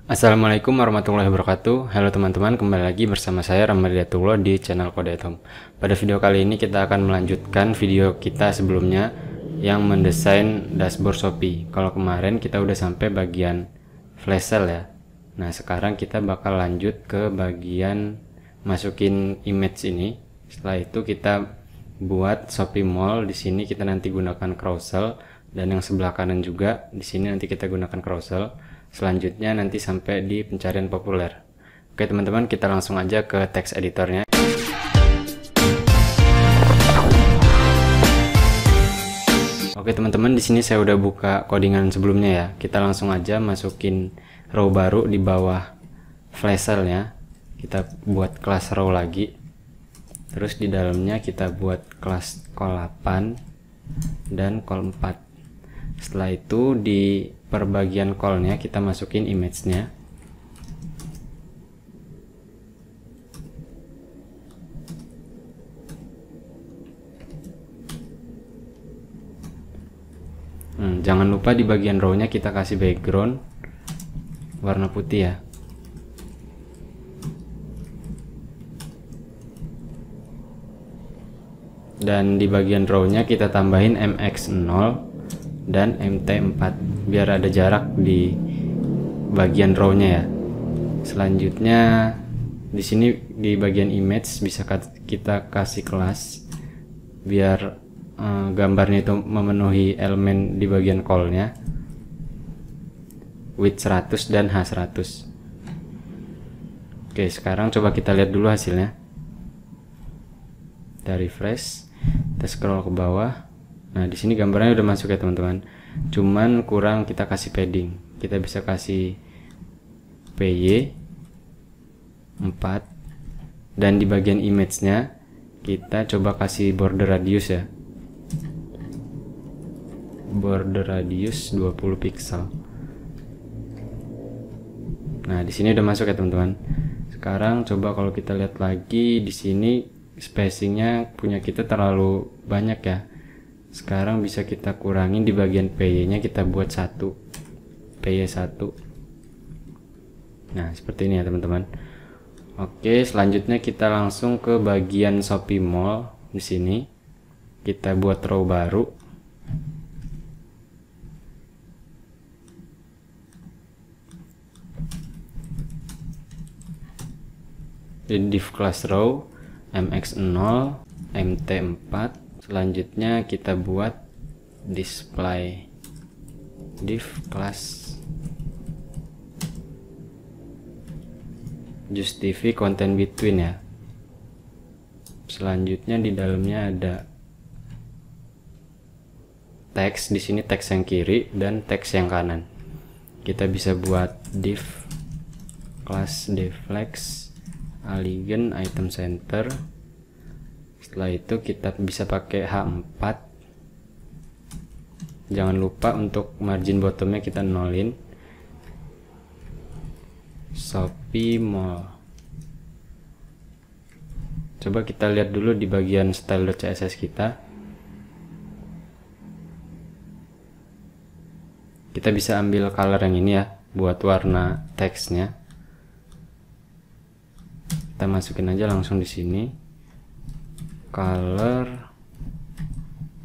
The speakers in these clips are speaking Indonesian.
Assalamualaikum warahmatullahi wabarakatuh. Halo teman-teman, kembali lagi bersama saya Ramadiyatullah di channel Kode Atom. Pada video kali ini kita akan melanjutkan video kita sebelumnya yang mendesain dashboard Shopee. Kalau kemarin kita udah sampai bagian flash sale ya. Nah, sekarang kita bakal lanjut ke bagian masukin image ini. Setelah itu kita buat Shopee Mall. Di sini kita nanti gunakan carousel, dan yang sebelah kanan juga di sini nanti kita gunakan carousel. Selanjutnya nanti sampai di pencarian populer. Oke teman-teman, kita langsung aja ke text editornya. Oke teman-teman, di sini saya udah buka codingan sebelumnya ya. Kita langsung aja masukin row baru di bawah flash sale-nya. Kita buat kelas row lagi. Terus di dalamnya kita buat kelas col 8 dan col 4. Setelah itu di perbagian call-nya kita masukin image-nya. Jangan lupa di bagian row-nya kita kasih background warna putih ya. Dan di bagian row-nya kita tambahin MX0 dan MT4 biar ada jarak di bagian row-nya ya. Selanjutnya di sini di bagian image bisa kita kasih kelas biar gambarnya itu memenuhi elemen di bagian call-nya, width 100 dan H100. Oke, sekarang coba kita lihat dulu hasilnya. Kita refresh, kita scroll ke bawah. Nah, di sini gambarnya udah masuk ya teman-teman. Cuman kurang kita kasih padding. Kita bisa kasih PY 4, dan di bagian image-nya kita coba kasih border radius ya. Border radius 20 pixel. Nah, di sini udah masuk ya teman-teman. Sekarang coba kalau kita lihat lagi di sini spacingnya punya kita terlalu banyak ya. Sekarang bisa kita kurangin di bagian PY nya, kita buat 1 PY 1. Nah, seperti ini ya teman-teman. Oke, selanjutnya kita langsung ke bagian Shopee Mall. Di sini kita buat row baru. Di div class row MX0 MT4. Selanjutnya kita buat display div class justify content between ya. Selanjutnya di dalamnya ada teks, di sini teks yang kiri dan teks yang kanan. Kita bisa buat div class deflex aligned item center. Setelah itu kita bisa pakai H4. Jangan lupa untuk margin bottomnya kita nolin. Shopee Mall. Coba kita lihat dulu di bagian style.css kita. Kita bisa ambil color yang ini ya buat warna teksnya. Kita masukin aja langsung di sini. Color.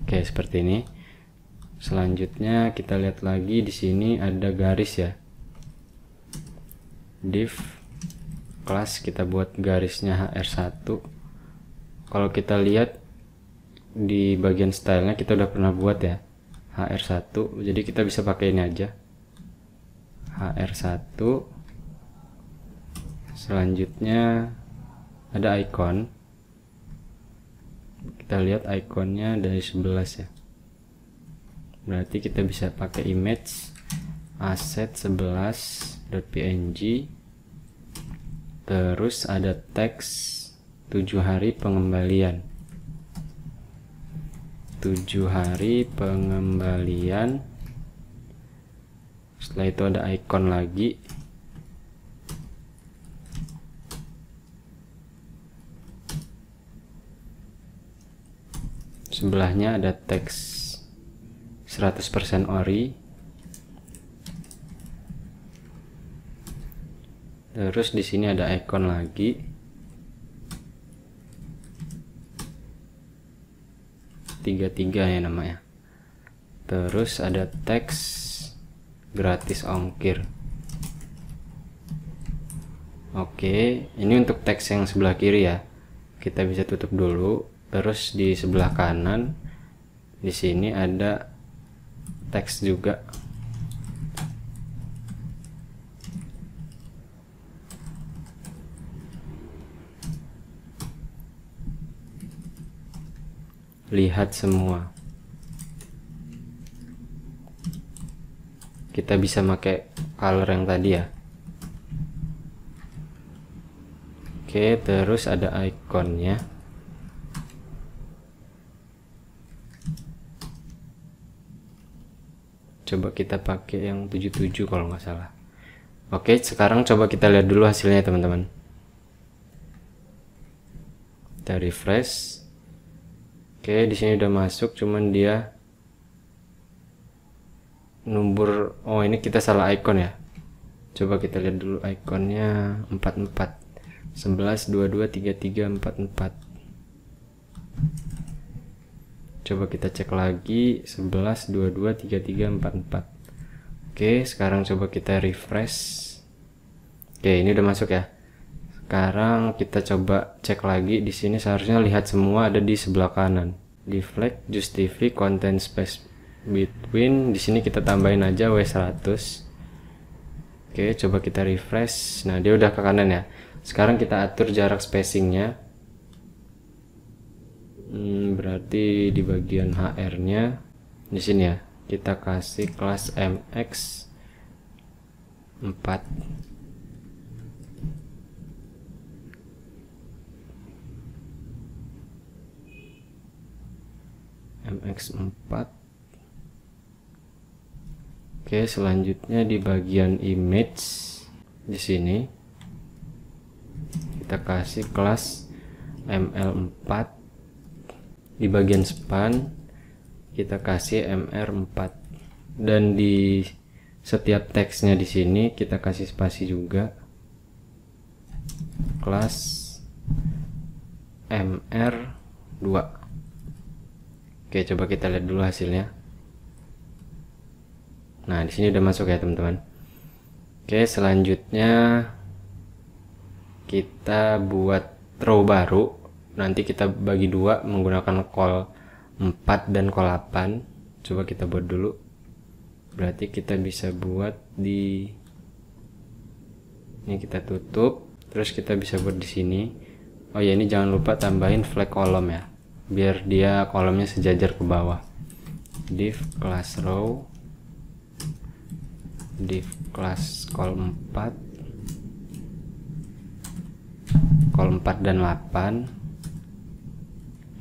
Oke, seperti ini. Selanjutnya kita lihat lagi di sini ada garis ya. Div class kita buat garisnya HR1. Kalau kita lihat di bagian stylenya kita udah pernah buat ya, HR1. Jadi kita bisa pakai ini aja, HR1. Selanjutnya ada icon. Kita lihat ikonnya dari 11 ya. Berarti kita bisa pakai image asset 11.png. Terus ada teks 7 hari pengembalian. 7 hari pengembalian. Setelah itu ada icon lagi. Sebelahnya ada teks 100% ori. Terus di sini ada icon lagi. Tiga ya namanya. Terus ada teks gratis ongkir. Oke, ini untuk teks yang sebelah kiri ya. Kita bisa tutup dulu. Terus di sebelah kanan di sini ada teks juga. Lihat semua. Kita bisa pakai color yang tadi ya. Oke, terus ada ikonnya. Coba kita pakai yang 77 kalau nggak salah. Oke, sekarang coba kita lihat dulu hasilnya teman-teman. Kita refresh. Oke, di sini udah masuk, cuman dia nomor, oh ini kita salah icon ya. Coba kita lihat dulu ikonnya 44 11 22 33 44. Coba kita cek lagi 11 22 33 44. Oke, sekarang coba kita refresh. Oke, ini udah masuk ya. Sekarang kita coba cek lagi. Di sini seharusnya lihat semua ada di sebelah kanan. Deflect, justify, content space between. Di sini kita tambahin aja W100. Oke, coba kita refresh. Nah, dia udah ke kanan ya. Sekarang kita atur jarak spacingnya. Berarti di bagian HR-nya di sini ya. Kita kasih kelas MX 4. MX4. Oke, selanjutnya di bagian image di sini kita kasih kelas ML4. Di bagian span kita kasih MR4, dan di setiap teksnya di sini kita kasih spasi juga, kelas MR2. Oke, coba kita lihat dulu hasilnya. Nah, di sini udah masuk ya teman-teman. Oke, selanjutnya kita buat row baru. Nanti kita bagi dua menggunakan call 4 dan call 8. Coba kita buat dulu. Berarti kita bisa buat di ini, kita tutup. Terus kita bisa buat di sini. Oh ya, ini jangan lupa tambahin flag kolom ya, biar dia kolomnya sejajar ke bawah. Div class row, div class call 4, call 4 dan 8.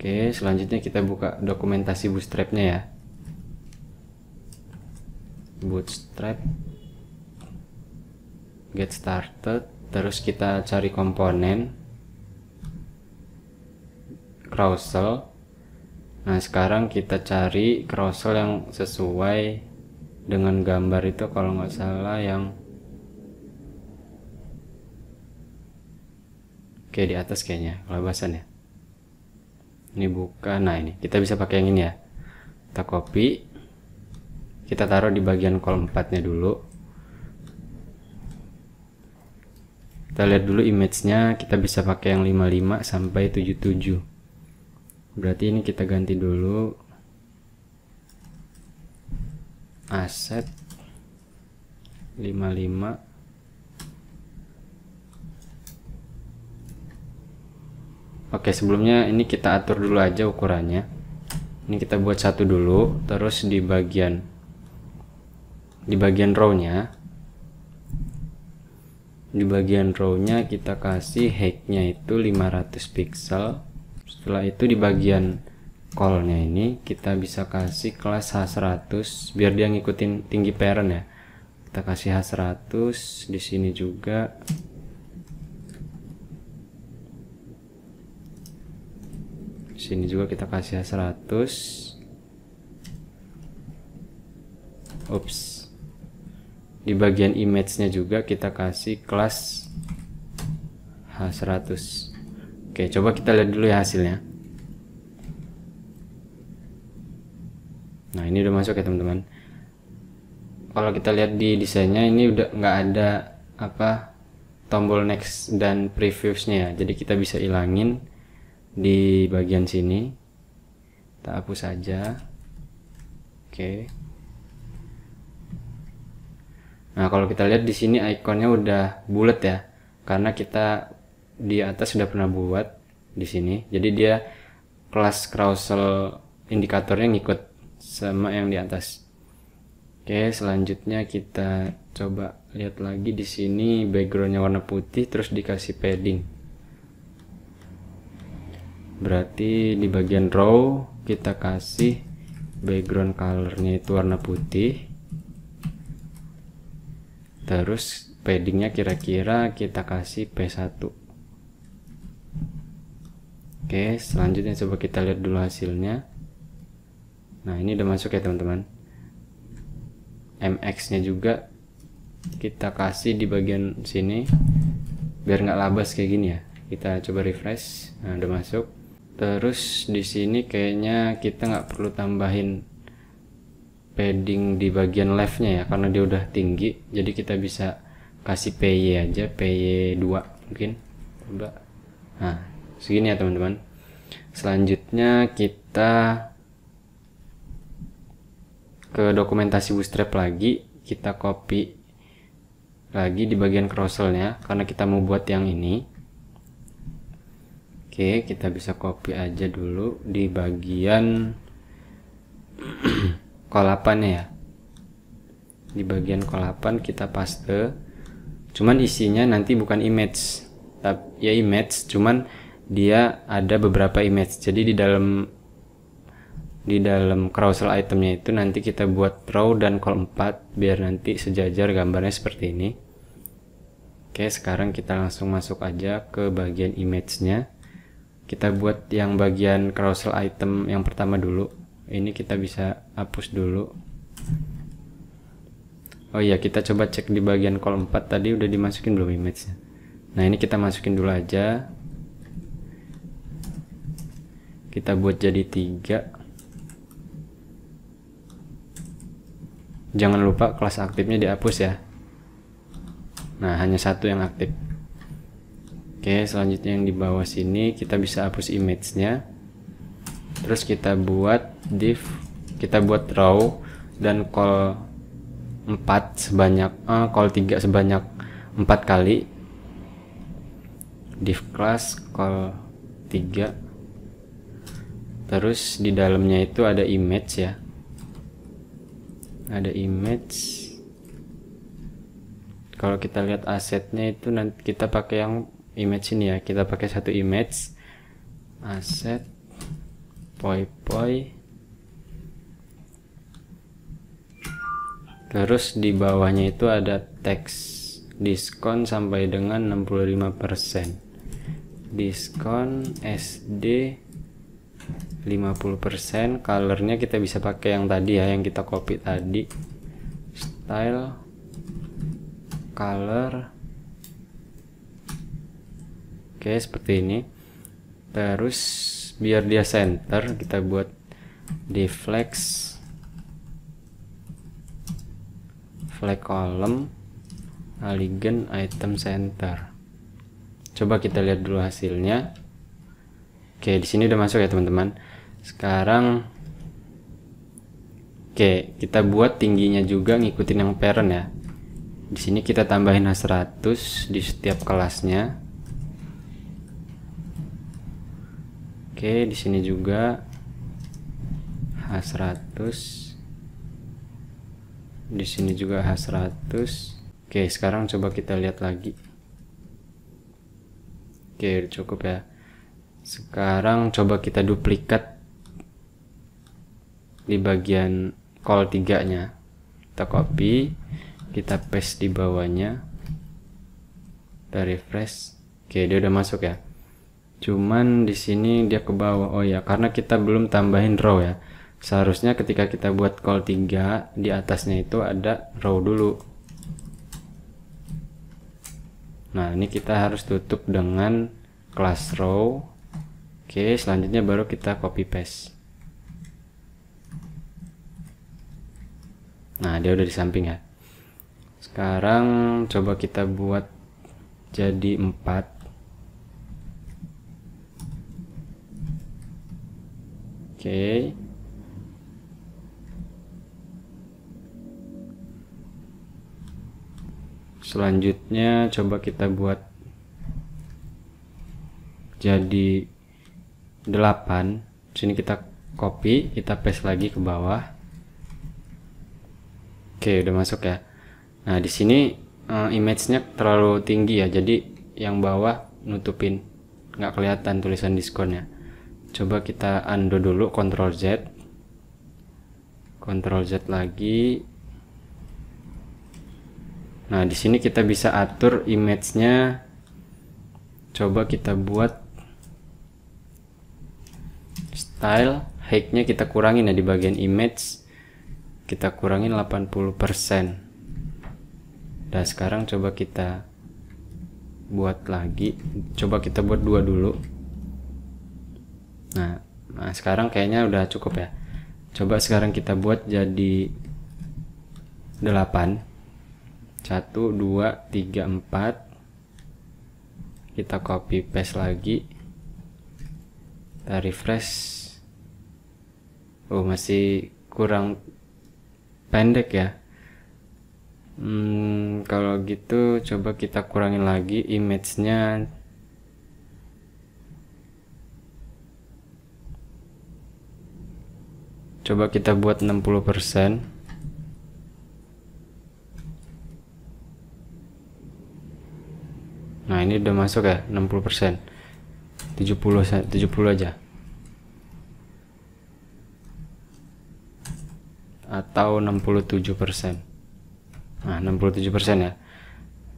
Oke, selanjutnya kita buka dokumentasi bootstrapnya ya. Bootstrap, get started. Terus kita cari komponen carousel. Nah, sekarang kita cari carousel yang sesuai dengan gambar itu, kalau nggak salah yang oke di atas kayaknya kelebasan ya. Ini bukan. Nah, ini kita bisa pakai yang ini ya. Kita copy, kita taruh di bagian kolom 4 nya dulu. Kita lihat dulu image-nya, kita bisa pakai yang 55 sampai 77. Berarti ini kita ganti dulu aset 55. Oke, sebelumnya ini kita atur dulu aja ukurannya. Ini kita buat satu dulu, terus di bagian row-nya, kita kasih height-nya itu 500 pixel. Setelah itu di bagian call-nya ini kita bisa kasih kelas H100 biar dia ngikutin tinggi parent ya. Kita kasih H100 di sini juga. Sini juga kita kasih 100. Di bagian image-nya juga kita kasih kelas H100. Oke, coba kita lihat dulu ya hasilnya. Nah, ini udah masuk ya teman-teman. Kalau kita lihat di desainnya ini udah nggak ada tombol next dan previewsnya ya. Jadi kita bisa ilangin di bagian sini. Kita hapus saja. Oke. Nah, kalau kita lihat di sini ikonnya udah bulat ya, karena kita di atas sudah pernah buat di sini. Jadi dia kelas carousel indikatornya ngikut sama yang di atas. Oke, selanjutnya kita coba lihat lagi di sini backgroundnya warna putih terus dikasih padding. Berarti di bagian row kita kasih background colornya itu warna putih. Terus paddingnya kira-kira kita kasih P1. Oke, selanjutnya coba kita lihat dulu hasilnya. Nah, ini udah masuk ya teman-teman. MX nya juga kita kasih di bagian sini biar nggak labas kayak gini ya. Kita coba refresh. Nah, udah masuk. Terus di sini kayaknya kita nggak perlu tambahin padding di bagian leftnya ya, karena dia udah tinggi. Jadi kita bisa kasih PY aja, PY2 mungkin. Coba. Nah, segini ya teman-teman. Selanjutnya kita ke dokumentasi Bootstrap lagi. Kita copy lagi di bagian carouselnya karena kita mau buat yang ini. Oke, kita bisa copy aja dulu di bagian kolapannya ya. Di bagian kolapan kita paste. Cuman isinya nanti bukan image, tapi ya image, cuman dia ada beberapa image. Jadi di dalam carousel itemnya itu nanti kita buat row dan column 4 biar nanti sejajar gambarnya seperti ini. Oke, sekarang kita langsung masuk aja ke bagian image-nya. Kita buat yang bagian carousel item yang pertama dulu. Ini kita bisa hapus dulu. Oh iya, kita coba cek di bagian kolom 4 tadi udah dimasukin belum image-nya. Nah, ini kita masukin dulu aja. Kita buat jadi 3. Jangan lupa kelas aktifnya dihapus ya. Nah, hanya satu yang aktif. Oke, selanjutnya yang di bawah sini kita bisa hapus image-nya. Terus kita buat div, kita buat row dan call 4 sebanyak call 3 sebanyak 4 kali. Div class call 3. Terus di dalamnya itu ada image ya. Ada image. Kalau kita lihat asetnya itu nanti kita pakai yang image ini ya. Kita pakai satu image. Aset poi. Terus di bawahnya itu ada teks diskon sampai dengan 65%. Diskon SD 50%. Colornya kita bisa pakai yang tadi ya, yang kita copy tadi. Style color. Oke, seperti ini. Terus biar dia center kita buat di flag column alignment item center. Coba kita lihat dulu hasilnya. Oke, di sini udah masuk ya teman-teman. Sekarang oke, kita buat tingginya juga ngikutin yang parent ya. Di sini kita tambahin H100 di setiap kelasnya. Oke, di sini juga H100. Di sini juga H100. Oke, sekarang coba kita lihat lagi. Oke, cukup ya. Sekarang coba kita duplikat di bagian call 3-nya. Kita copy, kita paste di bawahnya. Kita refresh. Oke, dia udah masuk ya. Cuman di sini dia ke bawah. Oh ya, karena kita belum tambahin row ya. Seharusnya ketika kita buat call 3 di atasnya itu ada row dulu. Nah, ini kita harus tutup dengan class row. Oke, selanjutnya baru kita copy paste. Nah, dia udah di samping ya. Sekarang coba kita buat jadi 4. Oke. Selanjutnya coba kita buat jadi 8. Sini kita copy, kita paste lagi ke bawah. Oke, udah masuk ya. Nah, di sini image-nya terlalu tinggi ya, jadi yang bawah nutupin, nggak kelihatan tulisan diskonnya. Coba kita undo dulu, Ctrl Z, Ctrl Z lagi. Nah, di sini kita bisa atur image-nya. Coba kita buat style, height-nya kita kurangin ya di bagian image. Kita kurangin 80%. Dan sekarang coba kita buat lagi. Coba kita buat 2 dulu. Nah, sekarang kayaknya udah cukup ya. Coba sekarang kita buat jadi 8. 1, 2, 3, 4. Kita copy paste lagi, kita refresh. Oh, masih kurang pendek ya. Kalau gitu coba kita kurangin lagi image-nya. Coba kita buat 60%. Nah, ini udah masuk ya, 60%. 70 aja. Atau 67%. Nah, 67% ya.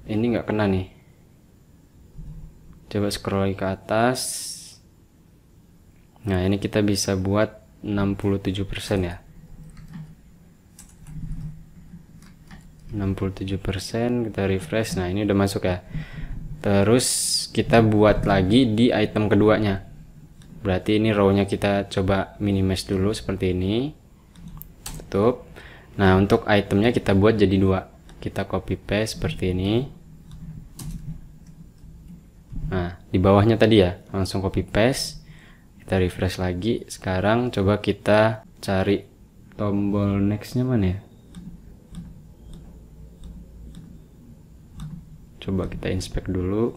Ini nggak kena nih. Coba scroll lagi ke atas. Nah, ini kita bisa buat 67% ya. 67%, kita refresh. Nah, ini udah masuk ya. Terus kita buat lagi di item keduanya. Berarti ini row-nya kita coba minimize dulu seperti ini. Tutup. Nah, untuk itemnya kita buat jadi 2. Kita copy paste seperti ini. Nah, di bawahnya tadi ya, langsung copy paste. Kita refresh lagi. Sekarang coba kita cari tombol next-nya mana ya? Coba kita inspect dulu.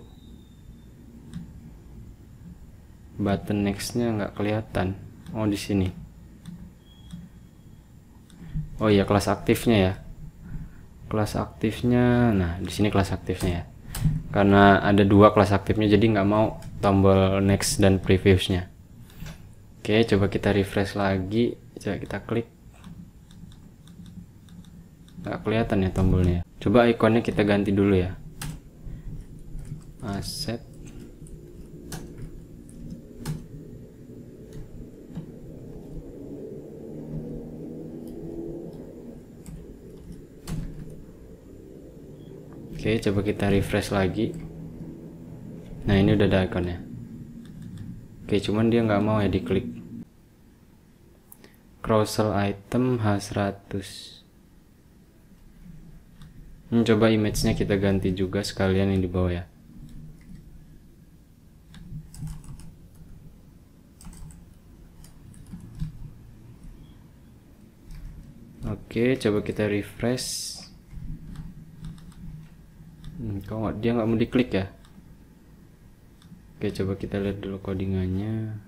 Button next-nya nggak kelihatan. Oh, di sini. Oh iya, kelas aktifnya ya. Kelas aktifnya. Nah, di sini kelas aktifnya ya. Karena ada 2 kelas aktifnya, jadi nggak mau tombol next dan previews-nya. Oke, coba kita refresh lagi. Coba kita klik. Nggak kelihatan ya tombolnya. Coba ikonnya kita ganti dulu ya. Aset. Oke, coba kita refresh lagi. Nah, ini udah ada ikonnya. Oke, cuman dia nggak mau ya diklik. Carousel item H100. Coba image-nya kita ganti juga sekalian yang di bawah ya. Oke, coba kita refresh. Kok dia nggak mau diklik ya? Oke, coba kita lihat dulu codingannya.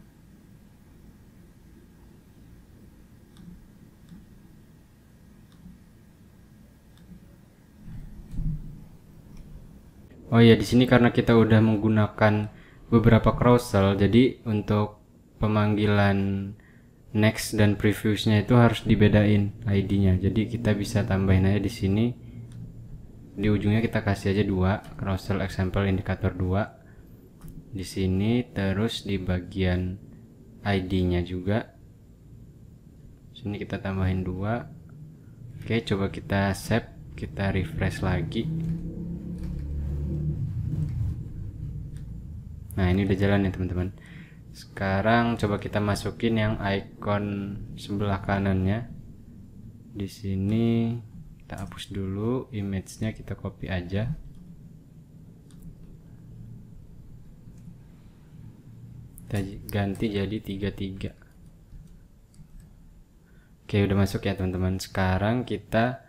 Oh iya, di sini karena kita udah menggunakan beberapa carousel, jadi untuk pemanggilan next dan previewsnya itu harus dibedain ID-nya. Jadi kita bisa tambahin aja di sini. Di ujungnya kita kasih aja 2 carousel example indikator 2 di sini, terus di bagian ID-nya juga sini kita tambahin 2. Oke, coba kita save, kita refresh lagi. Nah, ini udah jalan ya teman-teman. Sekarang coba kita masukin yang icon sebelah kanannya. Di sini kita hapus dulu, image-nya kita copy aja. Kita ganti jadi 33. Oke, udah masuk ya teman-teman. Sekarang kita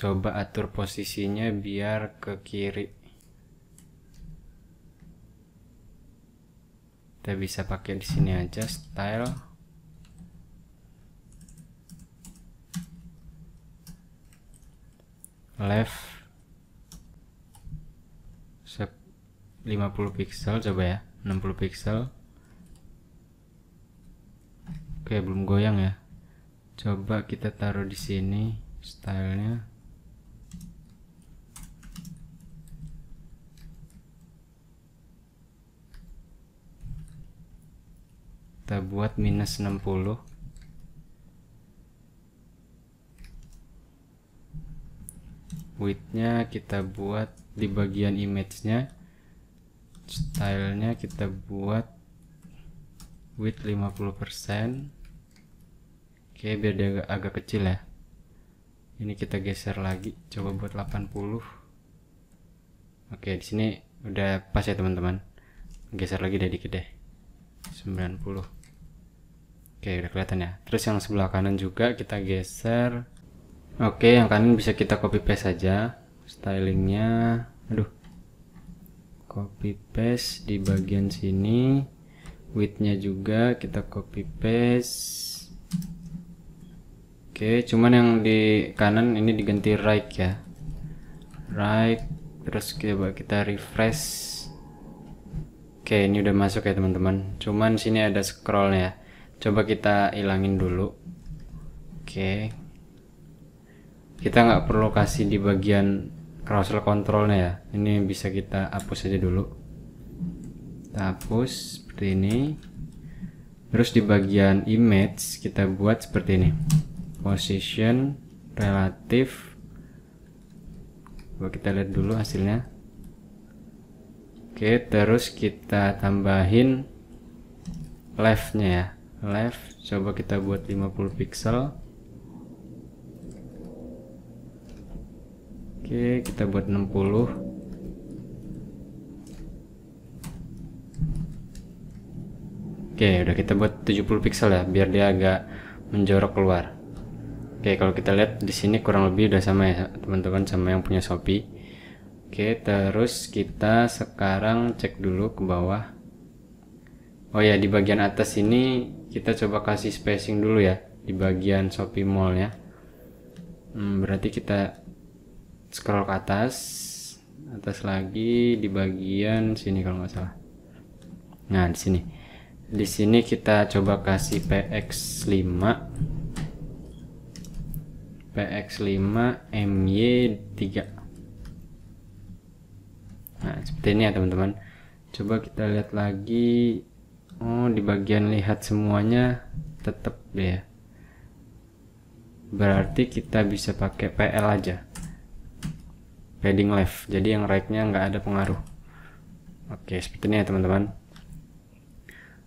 coba atur posisinya biar ke kiri. Kita bisa pakai di sini aja, style. Left 50 pixel, coba ya, 60 pixel. Oke, belum goyang ya. Coba kita taruh di sini stylenya. Kita buat minus 60. Width-nya kita buat di bagian image-nya. Stylenya kita buat width 50%. Oke, biar dia agak kecil ya. Ini kita geser lagi, coba buat 80. Oke, di sini udah pas ya teman-teman. Geser lagi deh dikit deh. 90. Oke, udah kelihatan ya. Terus yang sebelah kanan juga kita geser. Oke, yang kanan bisa kita copy paste saja stylingnya. Aduh, copy paste di bagian sini. Width-nya juga kita copy paste. Oke, cuman yang di kanan ini diganti right ya, right. Terus kita refresh. Oke, ini udah masuk ya teman-teman. Cuman sini ada scrollnya ya. Coba kita ilangin dulu. Oke, kita nggak perlu kasih di bagian carousel controlnya ya. Ini bisa kita hapus aja dulu. Kita hapus seperti ini. Terus di bagian image kita buat seperti ini, position relative. Coba kita lihat dulu hasilnya. Oke, terus kita tambahin left-nya ya, left. Coba kita buat 50 pixel. Oke, kita buat 60. Oke, udah kita buat 70 pixel ya, biar dia agak menjorok keluar. Oke, kalau kita lihat di sini kurang lebih udah sama ya teman-teman, sama yang punya Shopee. Oke, terus kita sekarang cek dulu ke bawah. Oh ya, di bagian atas ini kita coba kasih spacing dulu ya, di bagian Shopee Mall ya. Berarti kita scroll ke atas lagi di bagian sini kalau nggak salah. Nah, di sini kita coba kasih PX5 MY3. Nah, seperti ini ya teman-teman. Coba kita lihat lagi. Oh, di bagian lihat semuanya tetap deh ya. Berarti kita bisa pakai PL aja, padding left, jadi yang right-nya nggak ada pengaruh. Oke, seperti ini ya teman-teman.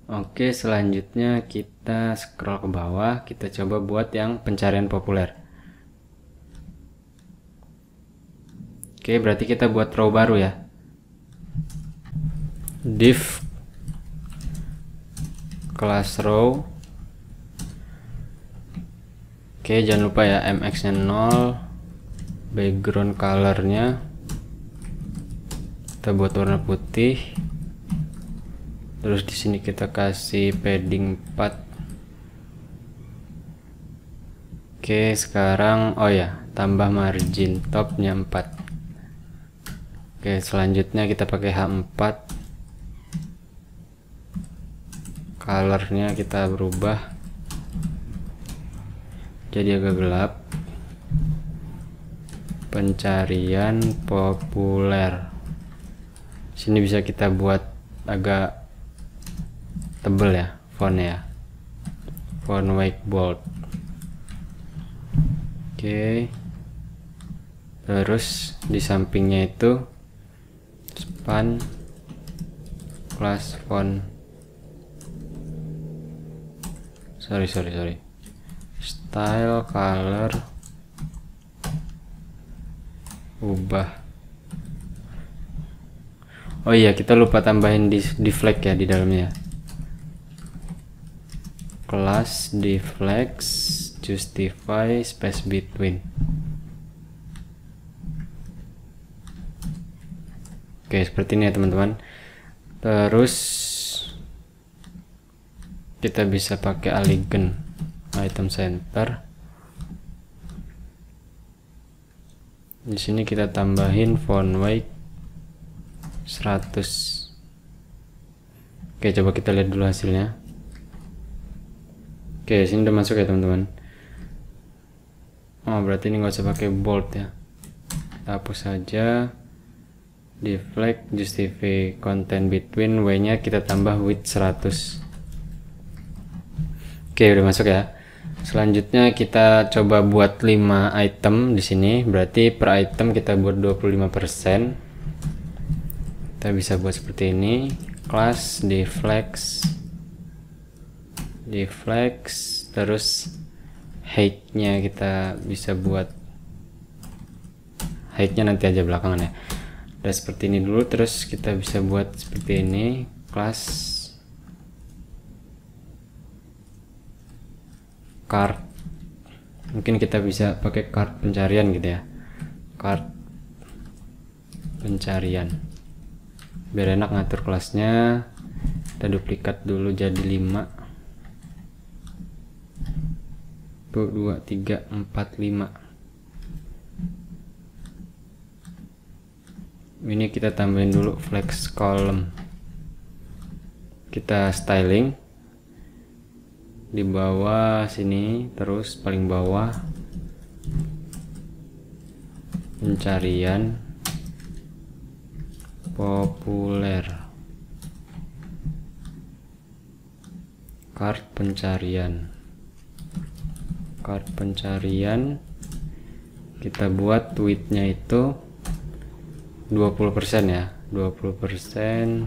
Oke, selanjutnya kita scroll ke bawah. Kita coba buat yang pencarian populer. Oke, berarti kita buat row baru ya, div class row. Oke, jangan lupa ya mx nya 0, background colornya kita buat warna putih. Terus di sini kita kasih padding 4. Oke, sekarang oh ya, tambah margin topnya 4. Oke, selanjutnya kita pakai H4. Colornya kita berubah jadi agak gelap. Pencarian populer. Sini bisa kita buat agak tebel ya fontnya, font white bold. Oke, terus di sampingnya itu span class font, sorry, style color, ubah. Oh iya, kita lupa tambahin di flag ya di dalamnya. Kelas di flag justify space between. Oke, seperti ini ya teman-teman. Terus kita bisa pakai elegant item center. Di sini kita tambahin font weight 100. Oke, coba kita lihat dulu hasilnya. Oke, sini udah masuk ya teman-teman. Oh, berarti ini nggak usah pakai bold ya. Kita hapus saja. Di flag justify content between, y nya kita tambah width 100. Oke, udah masuk ya. Selanjutnya kita coba buat 5 item di sini. Berarti per item kita buat 25%. Kita bisa buat seperti ini. Class di flags, terus height-nya kita bisa buat height-nya nanti aja belakangan ya. Udah seperti ini dulu, terus kita bisa buat seperti ini. Class card, mungkin kita bisa pakai card pencarian gitu ya, card pencarian biar enak ngatur kelasnya. Kita duplikat dulu jadi 5. 1, 2, 3, 4, 5. Ini kita tambahin dulu flex column. Kita styling di bawah sini, terus paling bawah pencarian populer, card pencarian kita buat width-nya itu 20% ya, 20%.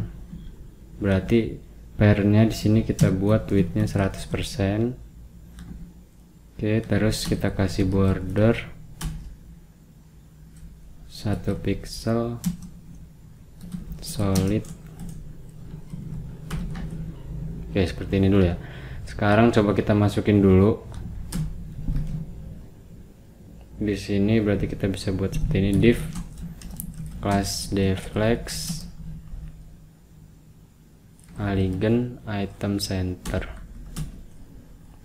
Berarti pair-nya di sini kita buat width-nya 100%. Oke, terus kita kasih border 1 pixel solid. Oke, seperti ini dulu ya. Sekarang coba kita masukin dulu di sini. Berarti kita bisa buat seperti ini. Div class deflex elegant item center,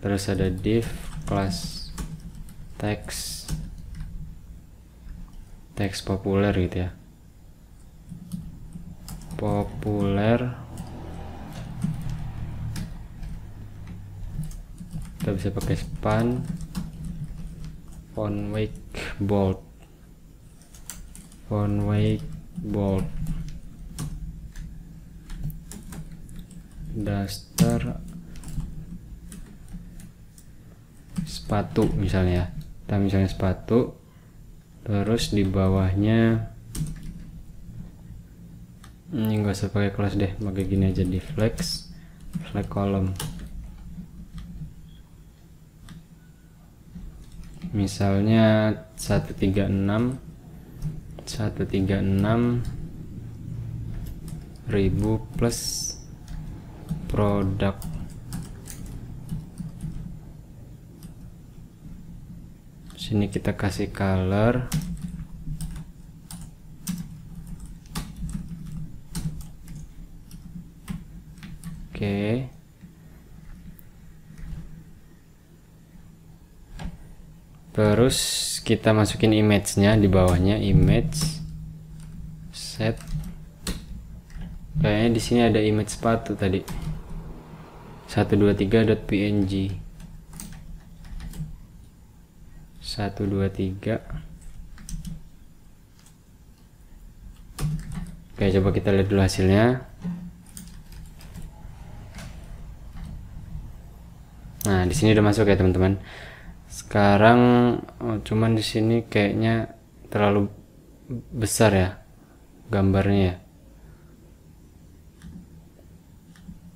terus ada div class text populer gitu ya, populer. Kita bisa pakai span, font weight bold, daster sepatu misalnya. Kita misalnya sepatu, terus di bawahnya ini nggak usah pakai kelas deh, pakai gini aja di flag column. Misalnya 136 ribu plus produk. Sini kita kasih color, oke. Terus kita masukin image-nya di bawahnya, image set. Kayaknya di sini ada image sepatu tadi, 123.png 123. Oke, coba kita lihat dulu hasilnya. Nah, di sini udah masuk ya teman-teman. Sekarang cuman di sini kayaknya terlalu besar ya gambarnya ya.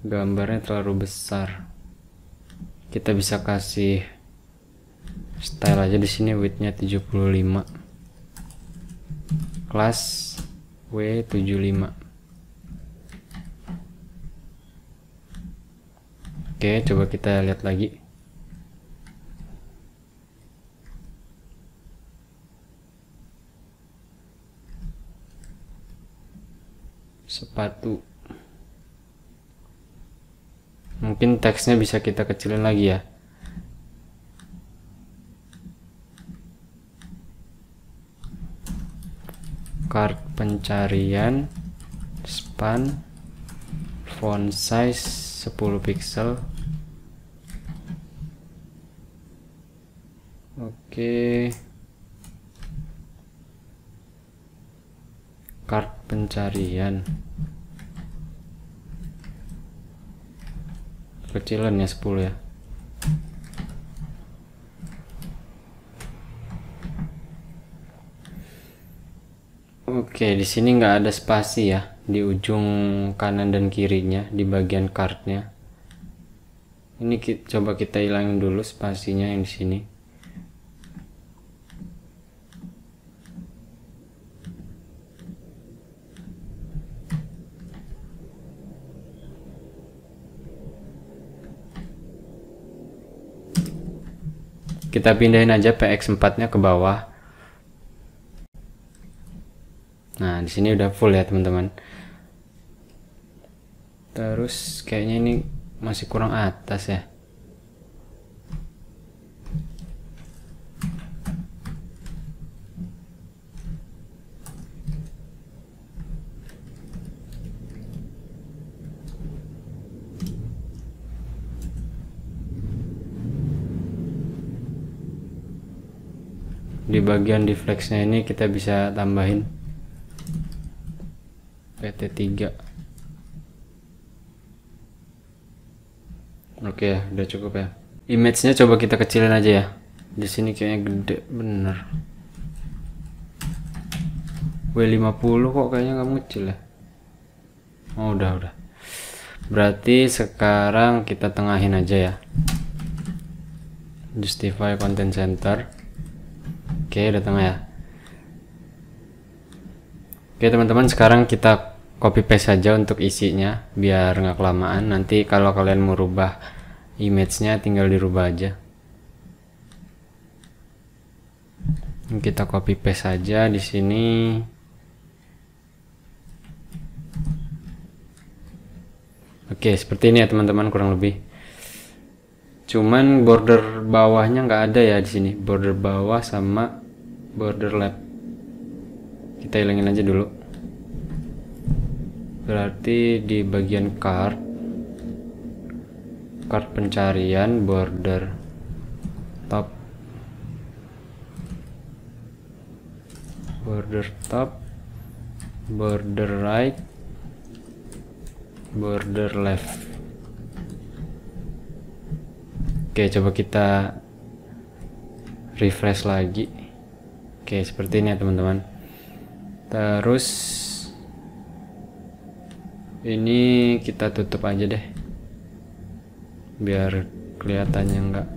gambarnya terlalu besar. Kita bisa kasih style aja di sini, widthnya 75, kelas W75. Oke, coba kita lihat lagi. Sepatu. Mungkin teksnya bisa kita kecilin lagi ya. Card pencarian, span, font size 10 pixel. Oke. Card pencarian kecilan ya, 10 ya. Oke, di sini nggak ada spasi ya di ujung kanan dan kirinya di bagian cardnya. Ini coba kita hilangin dulu spasinya yang di sini. Kita pindahin aja PX4-nya ke bawah. Nah, di sini udah full ya, teman-teman. Terus kayaknya ini masih kurang atas ya. Di bagian deflex-nya ini kita bisa tambahin PT3. Oke ya, udah cukup ya. Image-nya coba kita kecilin aja ya. Di sini kayaknya gede bener. W50 kok kayaknya nggak kecil ya. Oh, udah. Berarti sekarang kita tengahin aja ya. Justify content center. Oke, udah tengah ya. Oke teman-teman, sekarang kita copy paste saja untuk isinya biar nggak kelamaan. Nanti kalau kalian mau rubah image-nya tinggal dirubah aja. Kita copy paste saja di sini. Oke, seperti ini ya teman-teman kurang lebih. Cuman border bawahnya nggak ada ya di sini. Border bawah sama border left. Kita hilangin aja dulu. Berarti di bagian card pencarian, border top, border right, border left. Oke, coba kita refresh lagi. Oke, seperti ini ya teman-teman. Terus ini kita tutup aja deh biar kelihatannya enggak.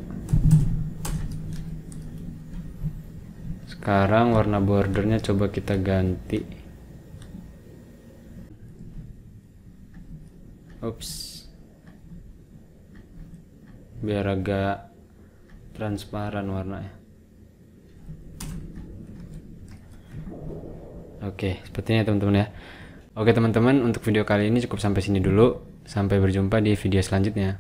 Sekarang warna bordernya coba kita ganti. Ups, biar agak transparan warnanya. Oke, sepertinya teman-teman ya. Oke teman-teman, untuk video kali ini cukup sampai sini dulu. Sampai berjumpa di video selanjutnya.